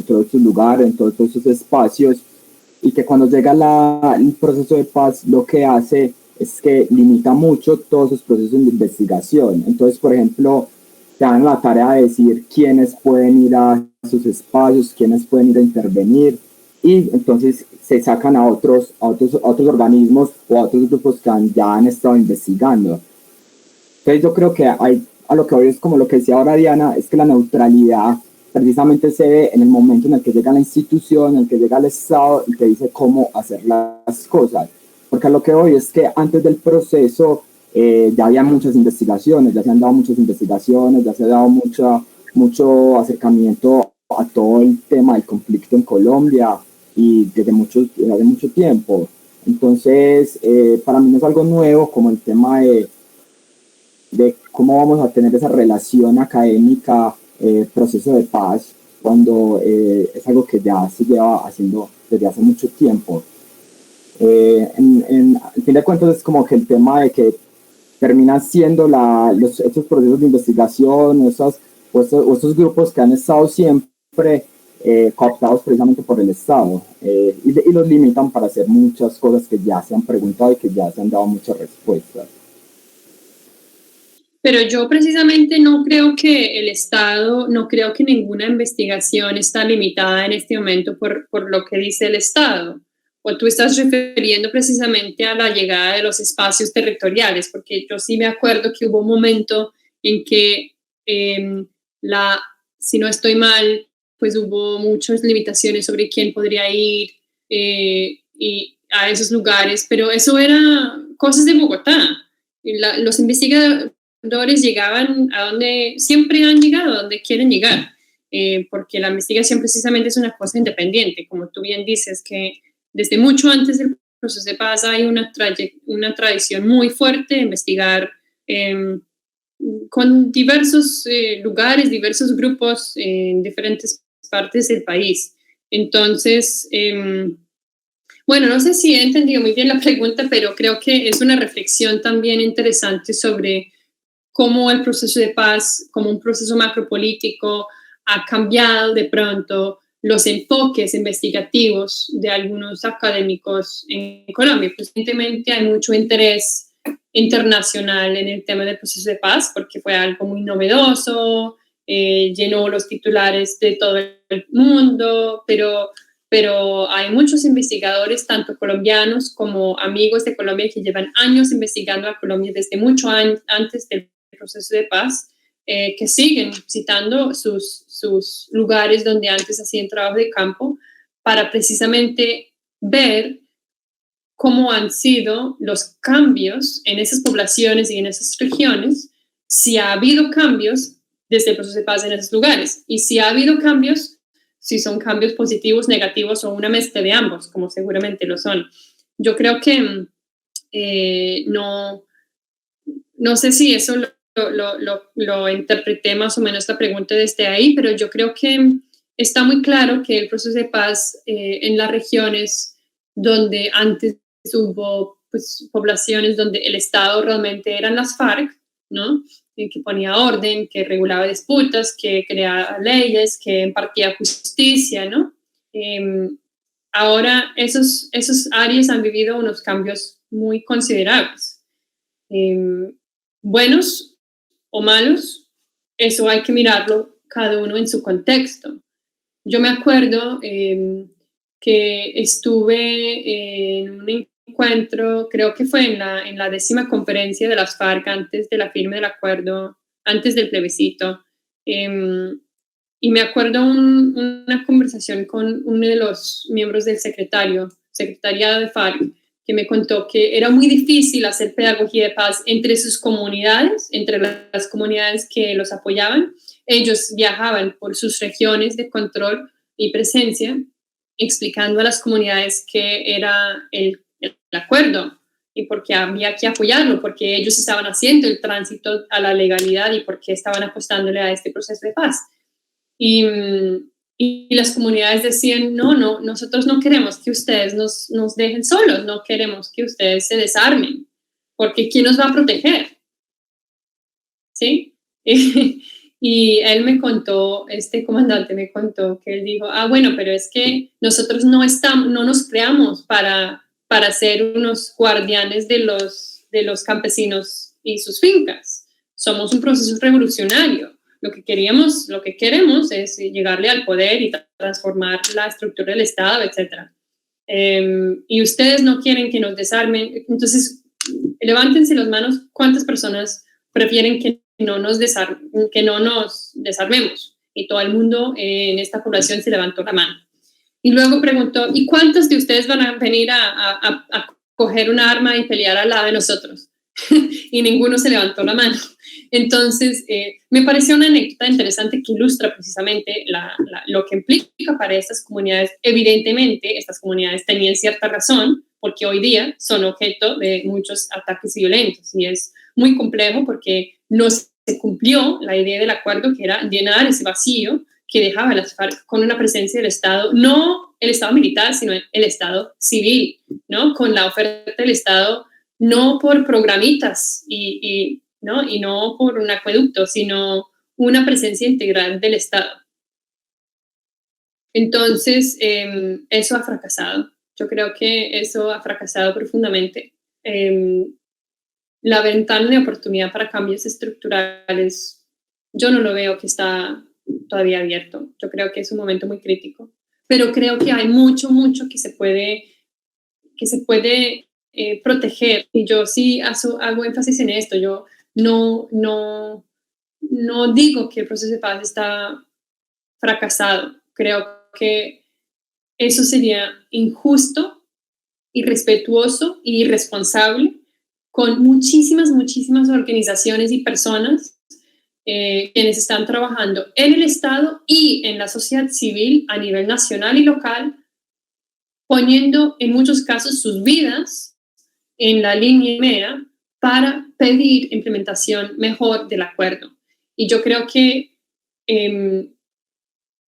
todos estos lugares, dentro de todos estos espacios, y que cuando llega el proceso de paz, lo que hace es que limita mucho todos esos procesos de investigación. Entonces, por ejemplo, te dan la tarea de decir quiénes pueden ir a sus espacios, quiénes pueden ir a intervenir, y entonces se sacan a otros organismos o a otros grupos que ya han estado investigando. Entonces yo creo que a lo que hoy es como lo que decía ahora Diana, es que la neutralidad precisamente se ve en el momento en el que llega la institución, en el que llega el Estado y te dice cómo hacer las cosas. Porque a lo que hoy es que antes del proceso ya había muchas investigaciones, ya se han dado muchas investigaciones, ya se ha dado mucho acercamiento a todo el tema del conflicto en Colombia y desde hace mucho tiempo. Entonces, para mí no es algo nuevo como el tema de cómo vamos a tener esa relación académica, proceso de paz, cuando es algo que ya se lleva haciendo desde hace mucho tiempo. Al fin de cuentas es como que el tema de que terminan siendo estos procesos de investigación, esos grupos que han estado siempre cooptados precisamente por el Estado y los limitan para hacer muchas cosas que ya se han preguntado y que ya se han dado muchas respuestas.
Pero yo precisamente no creo que el Estado, no creo que ninguna investigación está limitada en este momento por lo que dice el Estado. O tú estás refiriendo precisamente a la llegada de los espacios territoriales, porque yo sí me acuerdo que hubo un momento en que, si no estoy mal, pues hubo muchas limitaciones sobre quién podría ir y a esos lugares, pero eso era cosas de Bogotá. Los investigadores llegaban a donde siempre han llegado, a donde quieren llegar, porque la investigación precisamente es una cosa independiente, como tú bien dices, que desde mucho antes del proceso de paz hay una tradición muy fuerte de investigar con diversos lugares, diversos grupos en diferentes partes del país. Entonces, bueno, no sé si he entendido muy bien la pregunta, pero creo que es una reflexión también interesante sobre cómo el proceso de paz, como un proceso macropolítico, ha cambiado de pronto los enfoques investigativos de algunos académicos en Colombia. Recientemente hay mucho interés internacional en el tema del proceso de paz porque fue algo muy novedoso, llenó los titulares de todo el mundo, pero hay muchos investigadores, tanto colombianos como amigos de Colombia, que llevan años investigando a Colombia desde mucho antes del proceso de paz, que siguen visitando sus lugares donde antes hacían trabajo de campo para precisamente ver cómo han sido los cambios en esas poblaciones y en esas regiones, si ha habido cambios desde el proceso de paz en esos lugares y si ha habido cambios, si son cambios positivos, negativos o una mezcla de ambos, como seguramente lo son. Yo creo que no no sé si eso lo interpreté más o menos la pregunta desde ahí, pero yo creo que está muy claro que el proceso de paz en las regiones donde antes hubo pues, poblaciones donde el Estado realmente eran las FARC, ¿no? Que ponía orden, que regulaba disputas, que creaba leyes, que impartía justicia, ¿no? Ahora esos áreas han vivido unos cambios muy considerables. Buenos o malos, eso hay que mirarlo cada uno en su contexto. Yo me acuerdo que estuve en un encuentro, creo que fue en la 10ª conferencia de las FARC antes de la firma del acuerdo, antes del plebiscito. Y me acuerdo una conversación con uno de los miembros del secretariado de FARC, que me contó que era muy difícil hacer pedagogía de paz entre sus comunidades, entre las comunidades que los apoyaban. Ellos viajaban por sus regiones de control y presencia, explicando a las comunidades qué era el acuerdo y por qué había que apoyarlo, porque ellos estaban haciendo el tránsito a la legalidad y por qué estaban apostándole a este proceso de paz. Y las comunidades decían, no, nosotros no queremos que ustedes nos dejen solos, no queremos que ustedes se desarmen, porque ¿quién nos va a proteger? ¿Sí? Y él me contó, este comandante me contó que él dijo, bueno, pero es que nosotros no nos creamos para ser unos guardianes de los campesinos y sus fincas. Somos un proceso revolucionario. Lo que queremos es llegarle al poder y transformar la estructura del Estado, etc. Y ustedes no quieren que nos desarmen. Entonces, levántense las manos. ¿Cuántas personas prefieren que no nos desarmemos? Y todo el mundo en esta población se levantó la mano. Y luego preguntó, ¿y cuántos de ustedes van a venir a coger un arma y pelear al lado de nosotros? Y ninguno se levantó la mano. Entonces, me pareció una anécdota interesante que ilustra precisamente lo que implica para estas comunidades. Evidentemente, estas comunidades tenían cierta razón, porque hoy día son objeto de muchos ataques violentos, y es muy complejo porque no se cumplió la idea del acuerdo, que era llenar ese vacío que dejaba las FARC con una presencia del Estado, no el Estado militar, sino el Estado civil, ¿no? Con la oferta del Estado, no por programitas y no por un acueducto, sino una presencia integral del Estado. Entonces, eso ha fracasado. Yo creo que eso ha fracasado profundamente. La ventana de oportunidad para cambios estructurales, yo no lo veo que está todavía abierto. Yo creo que es un momento muy crítico, pero creo que hay mucho que se puede proteger. Y yo sí hago énfasis en esto. Yo no digo que el proceso de paz está fracasado. Creo que eso sería injusto, irrespetuoso e irresponsable con muchísimas organizaciones y personas quienes están trabajando en el Estado y en la sociedad civil a nivel nacional y local, poniendo en muchos casos sus vidas en la línea primera para pedir implementación mejor del acuerdo. Y yo creo que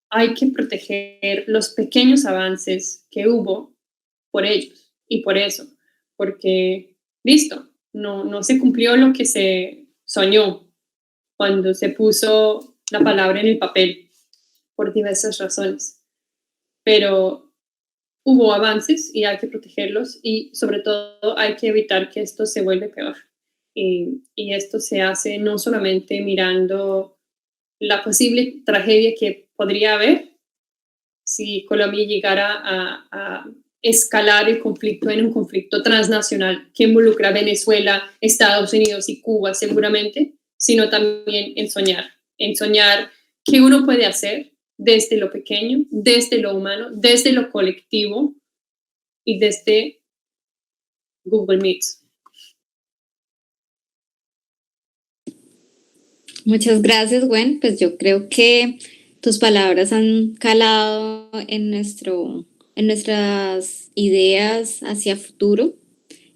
hay que proteger los pequeños avances que hubo por ellos y por eso, porque, listo, no se cumplió lo que se soñó cuando se puso la palabra en el papel, por diversas razones, pero hubo avances y hay que protegerlos, y sobre todo hay que evitar que esto se vuelva peor. Y esto se hace no solamente mirando la posible tragedia que podría haber si Colombia llegara a escalar el conflicto en un conflicto transnacional que involucra a Venezuela, Estados Unidos y Cuba seguramente, sino también en soñar qué uno puede hacer desde lo pequeño, desde lo humano, desde lo colectivo y desde Google Meets.
Muchas gracias, Gwen. Pues yo creo que tus palabras han calado en nuestras ideas hacia futuro.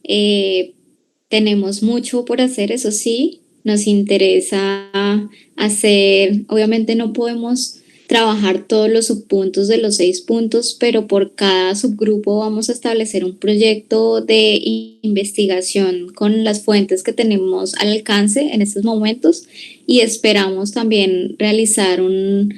Te Tenemos mucho por hacer, eso sí, nos interesa hacer, obviamente no podemos trabajar todos los subpuntos de los 6 puntos, pero por cada subgrupo vamos a establecer un proyecto de investigación con las fuentes que tenemos al alcance en estos momentos y esperamos también realizar un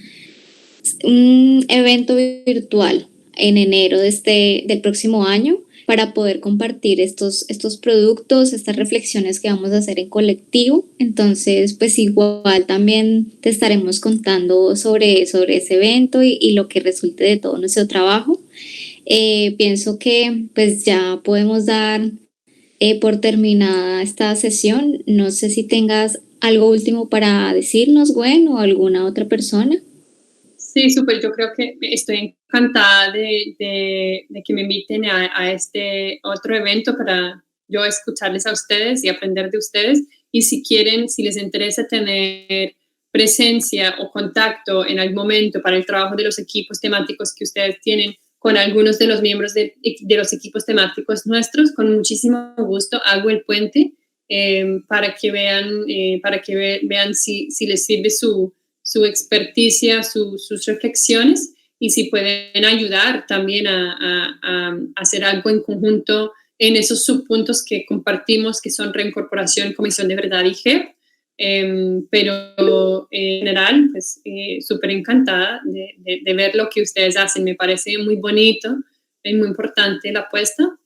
evento virtual en enero del próximo año para poder compartir estos productos, estas reflexiones que vamos a hacer en colectivo. Entonces, pues igual también te estaremos contando sobre ese evento y lo que resulte de todo nuestro trabajo. Pienso que pues ya podemos dar por terminada esta sesión. No sé si tengas algo último para decirnos, Gwen, o alguna otra persona.
Sí, súper. Yo creo que estoy encantada de que me inviten a este otro evento para yo escucharles a ustedes y aprender de ustedes. Y si quieren, si les interesa tener presencia o contacto en algún momento para el trabajo de los equipos temáticos que ustedes tienen con algunos de los miembros de los equipos temáticos nuestros, con muchísimo gusto hago el puente para que vean si les sirve su experticia, sus reflexiones y si pueden ayudar también a hacer algo en conjunto en esos subpuntos que compartimos, que son reincorporación, comisión de verdad y GEP. Pero en general, pues súper encantada de ver lo que ustedes hacen. Me parece muy bonito y muy importante la apuesta.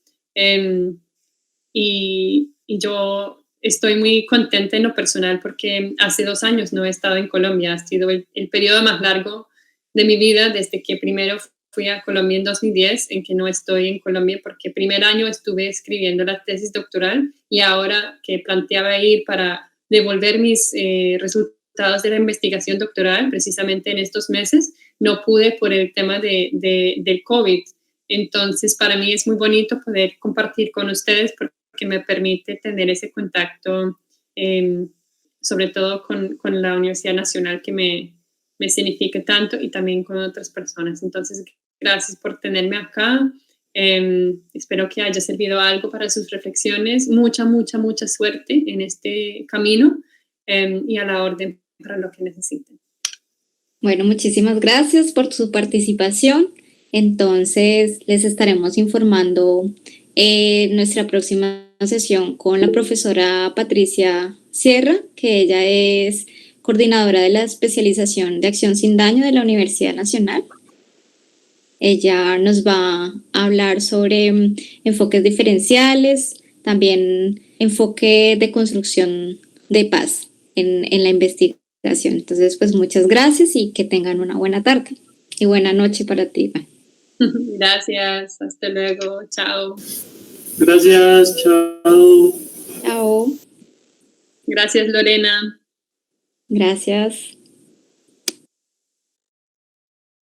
Y yo estoy muy contenta en lo personal porque hace 2 años no he estado en Colombia. Ha sido el periodo más largo de mi vida desde que primero fui a Colombia en 2010, en que no estoy en Colombia porque primer año estuve escribiendo la tesis doctoral y ahora que planteaba ir para devolver mis resultados de la investigación doctoral precisamente en estos meses, no pude por el tema del COVID. Entonces, para mí es muy bonito poder compartir con ustedes porque me permite tener ese contacto, sobre todo con la Universidad Nacional que me significa tanto y también con otras personas. Entonces, gracias por tenerme acá. Espero que haya servido algo para sus reflexiones. Mucha suerte en este camino y a la orden para lo que necesiten.
Bueno, muchísimas gracias por su participación. Entonces, les estaremos informando nuestra próxima sesión con la profesora Patricia Sierra, que ella es coordinadora de la especialización de acción sin daño de la Universidad Nacional. Ella nos va a hablar sobre enfoques diferenciales, también enfoque de construcción de paz en la investigación. Entonces, pues muchas gracias y que tengan una buena tarde y buena noche para ti.
Gracias, hasta luego, chao.
Gracias, chao.
Chao.
Gracias, Lorena.
Gracias.